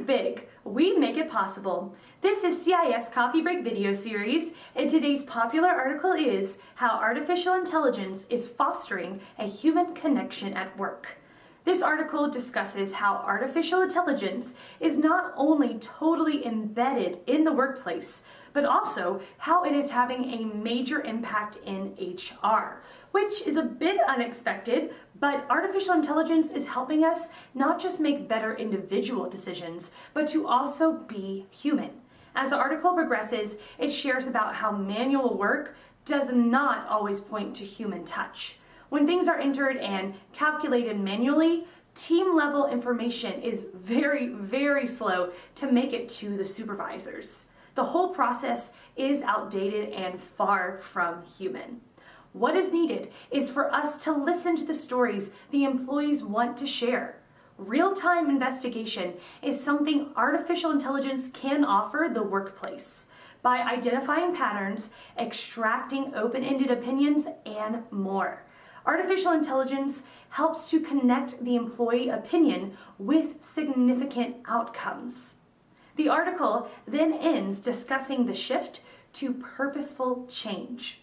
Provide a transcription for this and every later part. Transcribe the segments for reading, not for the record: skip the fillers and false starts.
Think big. We make it possible. This is CIS Coffee Break video series, and today's popular article is How Artificial Intelligence is Fostering a Human Connection at Work. This article discusses how artificial intelligence is not only totally embedded in the workplace, but also how it is having a major impact in HR, which is a bit unexpected, but artificial intelligence is helping us not just make better individual decisions, but to also be human. As the article progresses, it shares about how manual work does not always point to human touch. When things are entered and calculated manually, team-level information is very slow to make it to the supervisors. The whole process is outdated and far from human. What is needed is for us to listen to the stories the employees want to share. Real-time investigation is something artificial intelligence can offer the workplace by identifying patterns, extracting open-ended opinions, and more. Artificial intelligence helps to connect the employee opinion with significant outcomes. The article then ends discussing the shift to purposeful change.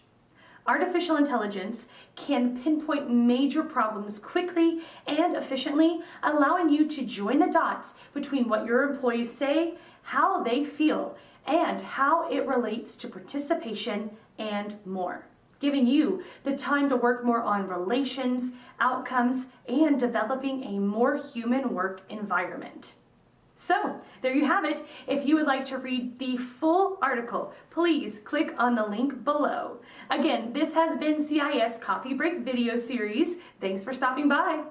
Artificial intelligence can pinpoint major problems quickly and efficiently, allowing you to join the dots between what your employees say, how they feel, and how it relates to participation and more, giving you the time to work more on relations, outcomes, and developing a more human work environment. So, there you have it. If you would like to read the full article, please click on the link below. Again, this has been CIS Coffee Break video series. Thanks for stopping by.